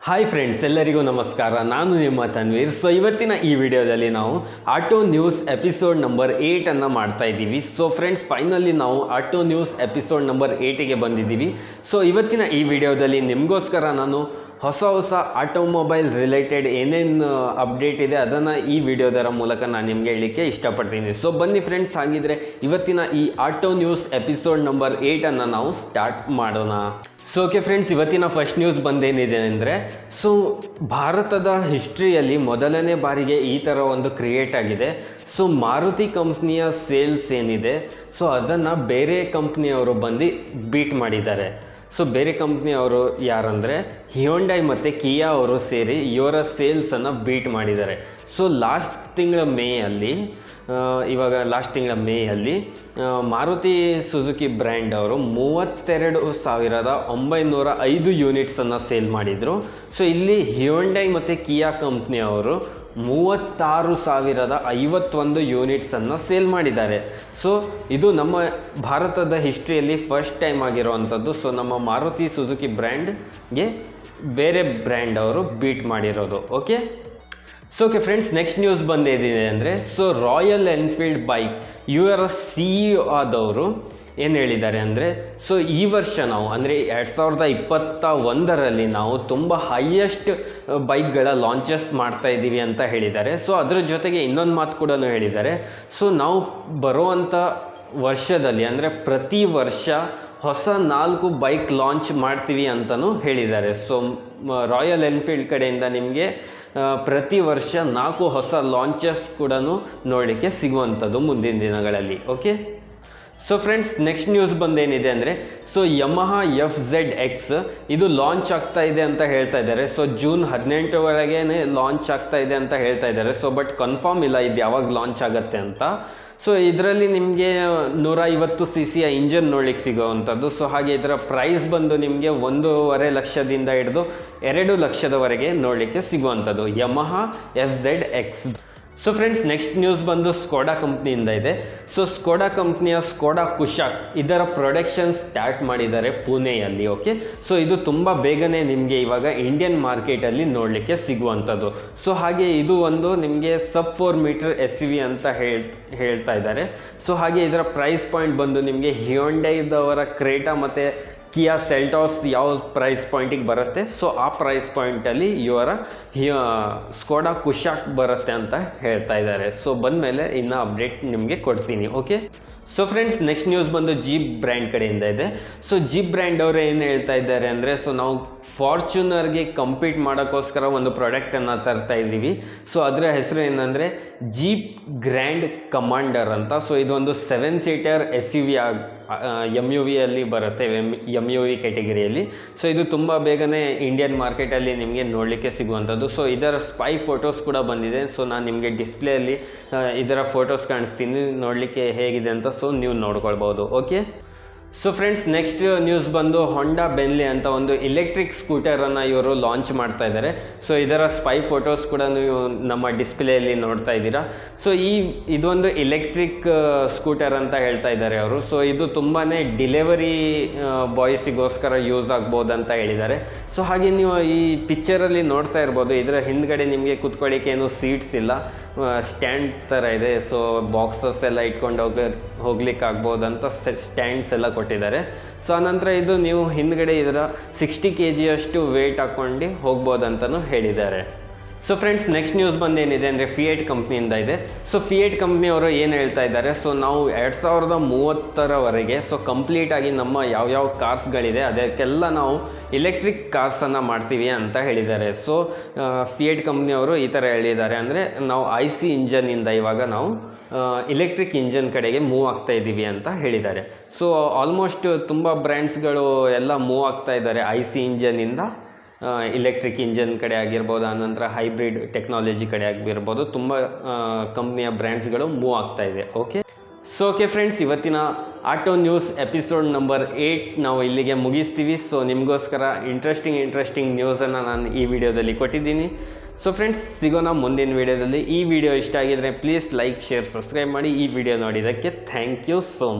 Hi friends, ಎಲ್ಲರಿಗೂ ನಮಸ್ಕಾರ. ನಾನು ನಿಮ್ಮ ತನ್ವೀರ್. ಸೊ ಇವತ್ತಿನ ಈ ವಿಡಿಯೋದಲ್ಲಿ ನಾವು ಆಟೋ ನ್ಯೂಸ್ ಎಪಿಸೋಡ್ ನಂಬರ್ 8 ಮಾಡ್ತಾ ಇದ್ದೀವಿ. ಸೊ ಫ್ರೆಂಡ್ಸ್, ಫೈನಲಿ ನಾವು ಆಟೋ ನ್ಯೂಸ್ ಎಪಿಸೋಡ್ ನಂಬರ್ 8ಗೆ ಬಂದಿದ್ದೀವಿ. ಸೊ ಇವತ್ತಿನ ಈ ವಿಡಿಯೋದಲ್ಲಿ ನಿಮಗೋಸ್ಕರ ನಾನು ಹೊಸ ಆಟೋಮೊಬೈಲ್ ರಿಲೇಟೆಡ್ ಏನೇನು ಅಪ್ಡೇಟ್ ಇದೆ ಅದನ್ನು ಈ ವಿಡಿಯೋದರ ಮೂಲಕ ನಾನು ನಿಮಗೆ ಹೇಳಲಿಕ್ಕೆ ಇಷ್ಟಪಡ್ತೀನಿ. ಸೊ ಬನ್ನಿ ಫ್ರೆಂಡ್ಸ್, ಹಾಗಿದ್ರೆ ಇವತ್ತಿನ ಈ ಆಟೋ ನ್ಯೂಸ್ ಎಪಿಸೋಡ್ ನಂಬರ್ 8 ನಾವು ಸ್ಟಾರ್ಟ್ ಮಾಡೋಣ. ಸೊ ಓಕೆ ಫ್ರೆಂಡ್ಸ್, ಇವತ್ತಿನ ಫಸ್ಟ್ ನ್ಯೂಸ್ ಬಂದೇನಿದೆ ಅಂದರೆ, ಸೊ ಭಾರತದ ಹಿಸ್ಟ್ರಿಯಲ್ಲಿ ಮೊದಲನೇ ಬಾರಿಗೆ ಈ ಥರ ಒಂದು ಕ್ರಿಯೇಟ್ ಆಗಿದೆ. ಸೊ ಮಾರುತಿ ಕಂಪ್ನಿಯ ಸೇಲ್ಸ್ ಏನಿದೆ, ಸೊ ಅದನ್ನು ಬೇರೆ ಕಂಪ್ನಿಯವರು ಬಂದು ಬೀಟ್ ಮಾಡಿದ್ದಾರೆ. ಸೊ ಬೇರೆ ಕಂಪ್ನಿಯವರು ಯಾರಂದರೆ ಹ್ಯುಂಡೈ ಮತ್ತು ಕಿಯಾ ಅವರು ಸೇರಿ ಇವರ ಸೇಲ್ಸನ್ನು ಬೀಟ್ ಮಾಡಿದ್ದಾರೆ. ಸೊ ಲಾಸ್ಟ್ ತಿಂಗಳ ಮೇಯಲ್ಲಿ ಮಾರುತಿ ಸುಜುಕಿ ಬ್ರ್ಯಾಂಡ್ ಅವರು 32,905 ಯೂನಿಟ್ಸನ್ನು ಸೇಲ್ ಮಾಡಿದರು. ಸೊ ಇಲ್ಲಿ ಹ್ಯುಂಡೈ ಮತ್ತು ಕಿಯಾ ಕಂಪ್ನಿಯವರು 36,051 ಯೂನಿಟ್ಸನ್ನು ಸೇಲ್ ಮಾಡಿದ್ದಾರೆ. ಸೊ ಇದು ನಮ್ಮ ಭಾರತದ ಹಿಸ್ಟ್ರಿಯಲ್ಲಿ ಫಸ್ಟ್ ಟೈಮ್ ಆಗಿರೋವಂಥದ್ದು. ಸೊ ನಮ್ಮ ಮಾರುತಿ ಸುಜುಕಿ ಬ್ರ್ಯಾಂಡ್ಗೆ ಬೇರೆ ಬ್ರ್ಯಾಂಡ್ ಅವರು ಬೀಟ್ ಮಾಡಿರೋದು. Okay, so okay friends, next news ಬಂದಿದೆ ಅಂದರೆ, ಸೊ ರಾಯಲ್ ಎನ್ಫೀಲ್ಡ್ ಬೈಕ್ ಇವರ CEO ಆದವರು ಏನು ಹೇಳಿದ್ದಾರೆ ಅಂದರೆ, ಸೊ ಈ ವರ್ಷ ನಾವು ಅಂದರೆ 2021ರಲ್ಲಿ ನಾವು ತುಂಬ ಹೈಯೆಸ್ಟ್ ಬೈಕ್ಗಳ ಲಾಂಚಸ್ ಮಾಡ್ತಾ ಇದ್ದೀವಿ ಅಂತ ಹೇಳಿದ್ದಾರೆ. ಸೊ ಅದರ ಜೊತೆಗೆ ಇನ್ನೊಂದು ಮಾತು ಕೂಡ ಹೇಳಿದ್ದಾರೆ. ಸೊ ನಾವು ಬರುವಂಥ ವರ್ಷದಲ್ಲಿ ಅಂದರೆ ಪ್ರತಿ ವರ್ಷ ಹೊಸ 4 ಬೈಕ್ ಲಾಂಚ್ ಮಾಡ್ತೀವಿ ಅಂತಲೂ ಹೇಳಿದ್ದಾರೆ. ಸೊ ರಾಯಲ್ ಎನ್ಫೀಲ್ಡ್ ಕಡೆಯಿಂದ ನಿಮಗೆ ಪ್ರತಿ ವರ್ಷ 4 ಹೊಸ ಲಾಂಚಸ್ ಕೂಡ ನೋಡಲಿಕ್ಕೆ ಸಿಗುವಂಥದ್ದು ಮುಂದಿನ ದಿನಗಳಲ್ಲಿ. Okay, so friends, next news ಬಂದೇನಿದೆ ಅಂದರೆ, ಸೊ ಯಮಹಾ FZX ಇದು ಲಾಂಚ್ ಆಗ್ತಾ ಇದೆ ಅಂತ ಹೇಳ್ತಾ ಇದ್ದಾರೆ. ಸೊ ಜೂನ್ 18ವರೆಗೆ ಲಾಂಚ್ ಆಗ್ತಾ ಇದೆ ಅಂತ ಹೇಳ್ತಾ ಇದ್ದಾರೆ. ಸೊ ಬಟ್ ಕನ್ಫರ್ಮ್ ಇಲ್ಲ ಇದು ಯಾವಾಗ ಲಾಂಚ್ ಆಗುತ್ತೆ ಅಂತ. ಸೊ ಇದರಲ್ಲಿ ನಿಮಗೆ 150cc ಇಂಜನ್ ನೋಡ್ಲಿಕ್ಕೆ ಸಿಗೋವಂಥದ್ದು. ಸೊ ಹಾಗೆ ಇದರ ಪ್ರೈಸ್ ಬಂದು ನಿಮಗೆ 1.5 ಲಕ್ಷದಿಂದ ಹಿಡಿದು 2 ಲಕ್ಷದವರೆಗೆ ನೋಡಲಿಕ್ಕೆ ಸಿಗುವಂಥದ್ದು Yamaha FZX. So friends, next news ಬಂದು ಸ್ಕೋಡಾ ಕಂಪ್ನಿಯಿಂದ ಇದೆ. ಸೊ ಸ್ಕೋಡಾ ಕಂಪ್ನಿಯ ಸ್ಕೋಡಾ ಕುಶಾಕ್ ಇದರ ಪ್ರೊಡಕ್ಷನ್ ಸ್ಟಾರ್ಟ್ ಮಾಡಿದ್ದಾರೆ ಪುಣೆಯಲ್ಲಿ. ಓಕೆ, ಸೊ ಇದು ತುಂಬ ಬೇಗನೆ ನಿಮಗೆ ಇವಾಗ ಇಂಡಿಯನ್ ಮಾರ್ಕೆಟಲ್ಲಿ ನೋಡಲಿಕ್ಕೆ ಸಿಗುವಂಥದ್ದು. ಸೊ ಹಾಗೆ ಇದು ಒಂದು ನಿಮಗೆ ಸಬ್ 4 ಮೀಟರ್ SUV ಅಂತ ಹೇಳ್ತಾ ಇದ್ದಾರೆ. ಸೊ ಹಾಗೆ ಇದರ ಪ್ರೈಸ್ ಪಾಯಿಂಟ್ ಬಂದು ನಿಮಗೆ ಹ್ಯುಂಡೈದವರ ಕ್ರೇಟಾ ಮತ್ತು ಕಿಯಾ ಸೆಲ್ಟಾಸ್ ಯಾವ ಪ್ರೈಸ್ ಪಾಯಿಂಟಿಗೆ ಬರುತ್ತೆ, ಸೊ ಆ ಪ್ರೈಸ್ ಪಾಯಿಂಟಲ್ಲಿ ಇವರ ಸ್ಕೋಡಾ ಕುಶಾಕ್ ಬರುತ್ತೆ ಅಂತ ಹೇಳ್ತಾ ಇದ್ದಾರೆ. ಸೊ ಬಂದಮೇಲೆ ಇನ್ನು ಅಪ್ಡೇಟ್ ನಿಮಗೆ ಕೊಡ್ತೀನಿ. Okay, so friends, next news ಬಂದು ಜೀಪ್ ಬ್ರ್ಯಾಂಡ್ ಕಡೆಯಿಂದ ಇದೆ. ಸೊ ಜೀಪ್ ಬ್ರ್ಯಾಂಡ್ ಅವರು ಏನು ಹೇಳ್ತಾ ಇದ್ದಾರೆ ಅಂದರೆ, ಸೊ ನಾವು ಫಾರ್ಚುನರ್ಗೆ ಕಂಪೀಟ್ ಮಾಡೋಕ್ಕೋಸ್ಕರ ಒಂದು ಪ್ರಾಡಕ್ಟನ್ನು ತರ್ತಾ ಇದ್ದೀವಿ. ಸೊ ಅದರ ಹೆಸರು ಏನಂದರೆ ಜೀಪ್ ಗ್ರ್ಯಾಂಡ್ ಕಮಾಂಡರ್ ಅಂತ. ಸೊ ಇದೊಂದು 7 ಸೀಟರ್ SUV MUVಯಲ್ಲಿ ಬರುತ್ತೆ, MUV ಕ್ಯಾಟಗರಿಯಲ್ಲಿ. ಸೊ ಇದು ತುಂಬ ಬೇಗನೆ ಇಂಡಿಯನ್ ಮಾರ್ಕೆಟಲ್ಲಿ ನಿಮಗೆ ನೋಡಲಿಕ್ಕೆ ಸಿಗುವಂಥದ್ದು. ಸೊ ಇದರ ಸ್ಪೈ ಫೋಟೋಸ್ ಕೂಡ ಬಂದಿದೆ. ಸೊ ನಾನು ನಿಮಗೆ ಡಿಸ್ಪ್ಲೇಯಲ್ಲಿ ಇದರ ಫೋಟೋಸ್ ಕಾಣಿಸ್ತೀನಿ, ನೋಡಲಿಕ್ಕೆ ಹೇಗಿದೆ ಅಂತ. ಸೊ ನೀವು ನೋಡ್ಕೊಳ್ಬೋದು. Okay, so friends, next news ಬಂದು ಹೊಂಡಾ ಬೆನ್ಲಿ ಅಂತ ಒಂದು ಎಲೆಕ್ಟ್ರಿಕ್ ಸ್ಕೂಟರನ್ನು ಇವರು ಲಾಂಚ್ ಮಾಡ್ತಾ ಇದ್ದಾರೆ. ಸೊ ಇದರ ಸ್ಪೈ ಫೋಟೋಸ್ ಕೂಡ ನೀವು ನಮ್ಮ ಡಿಸ್ಪ್ಲೇಯಲ್ಲಿ ನೋಡ್ತಾ ಇದ್ದೀರಾ. ಸೊ ಇದೊಂದು ಎಲೆಕ್ಟ್ರಿಕ್ ಸ್ಕೂಟರ್ ಅಂತ ಹೇಳ್ತಾ ಇದ್ದಾರೆ ಅವರು. ಸೊ ಇದು ತುಂಬಾ ಡಿಲೆವರಿ ಬಾಯ್ಸಿಗೋಸ್ಕರ ಯೂಸ್ ಆಗ್ಬೋದು ಅಂತ ಹೇಳಿದ್ದಾರೆ. ಸೊ ಹಾಗೆ ನೀವು ಈ ಪಿಕ್ಚರಲ್ಲಿ ನೋಡ್ತಾ ಇರ್ಬೋದು, ಇದರ ಹಿಂದ್ಗಡೆ ನಿಮಗೆ ಕುತ್ಕೊಳ್ಳಿಕ್ಕೆ ಏನು ಸೀಟ್ಸ್ ಇಲ್ಲ, ಸ್ಟ್ಯಾಂಡ್ ಥರ ಇದೆ. ಸೊ ಬಾಕ್ಸಸ್ ಎಲ್ಲ ಇಟ್ಕೊಂಡು ಹೋಗ್ಲಿಕ್ಕೆ ಆಗ್ಬೋದಂತ ಸ್ಟ್ಯಾಂಡ್ಸ್ ಎಲ್ಲ ಕೊಟ್ಟಿದ್ದಾರೆ. ಸೊ ಆನಂತರ ಇದು ನೀವು ಹಿಂದ್ಗಡೆ ಇದರ 60 kg ಅಷ್ಟು ವೇಟ್ ಹಾಕ್ಕೊಂಡು ಹೋಗ್ಬೋದಂತಲೂ ಹೇಳಿದ್ದಾರೆ. ಸೊ ಫ್ರೆಂಡ್ಸ್, ನೆಕ್ಸ್ಟ್ ನ್ಯೂಸ್ ಬಂದೇನಿದೆ ಅಂದರೆ ಫಿಯೇಟ್ ಕಂಪ್ನಿಯಿಂದ ಇದೆ. ಸೊ ಫಿಯೇಟ್ ಕಂಪ್ನಿಯವರು ಏನು ಹೇಳ್ತಾ ಇದ್ದಾರೆ, ಸೊ ನಾವು 2030ರವರೆಗೆ ಸೊ ಕಂಪ್ಲೀಟಾಗಿ ನಮ್ಮ ಯಾವ್ಯಾವ ಕಾರ್ಸ್ಗಳಿದೆ ಅದಕ್ಕೆಲ್ಲ ನಾವು ಎಲೆಕ್ಟ್ರಿಕ್ ಕಾರ್ಸನ್ನು ಮಾಡ್ತೀವಿ ಅಂತ ಹೇಳಿದ್ದಾರೆ. ಸೊ ಫಿಯೇಟ್ ಕಂಪ್ನಿಯವರು ಈ ಥರ ಹೇಳಿದ್ದಾರೆ, ಅಂದರೆ ನಾವು IC ಇಂಜನ್ನಿಂದ ಇವಾಗ ನಾವು ಎಲೆಕ್ಟ್ರಿಕ್ ಇಂಜನ್ ಕಡೆಗೆ ಮೂವ್ ಆಗ್ತಾ ಇದ್ದೀವಿ ಅಂತ ಹೇಳಿದ್ದಾರೆ. ಸೊ ಆಲ್ಮೋಸ್ಟ್ ತುಂಬ ಬ್ರ್ಯಾಂಡ್ಸ್ಗಳು ಎಲ್ಲ ಮೂವ್ ಆಗ್ತಾ ಇದ್ದಾರೆ IC ಇಂಜನ್ನಿಂದ ಎಲೆಕ್ಟ್ರಿಕ್ ಇಂಜನ್ ಕಡೆ ಆಗಿರ್ಬೋದು, ಆನಂತರ ಹೈಬ್ರಿಡ್ ಟೆಕ್ನಾಲಜಿ ಕಡೆ ಆಗಿರ್ಬೋದು, ತುಂಬ ಕಂಪ್ನಿಯ ಬ್ರ್ಯಾಂಡ್ಸ್ಗಳು ಮೂವ್ ಆಗ್ತಾ ಇದೆ. ಓಕೆ, ಸೊ ಓಕೆ ಫ್ರೆಂಡ್ಸ್, ಇವತ್ತಿನ ಆಟೋ ನ್ಯೂಸ್ ಎಪಿಸೋಡ್ ನಂಬರ್ 8 ನಾವು ಇಲ್ಲಿಗೆ ಮುಗಿಸ್ತೀವಿ. ಸೊ ನಿಮಗೋಸ್ಕರ ಇಂಟ್ರೆಸ್ಟಿಂಗ್ ನ್ಯೂಸನ್ನು ನಾನು ಈ ವಿಡಿಯೋದಲ್ಲಿ ಕೊಟ್ಟಿದ್ದೀನಿ. ಸೊ ಫ್ರೆಂಡ್ಸ್, ಸಿಗೋಣ ಮುಂದಿನ ವಿಡಿಯೋದಲ್ಲಿ. ಈ ವಿಡಿಯೋ ಇಷ್ಟ ಆಗಿದ್ರೆ ಪ್ಲೀಸ್ ಲೈಕ್, ಶೇರ್, ಸಬ್ಸ್ಕ್ರೈಬ್ ಮಾಡಿ. ಈ ವಿಡಿಯೋ ನೋಡಿದ್ದಕ್ಕೆ ಥ್ಯಾಂಕ್ ಯು ಸೋ ಮಚ್.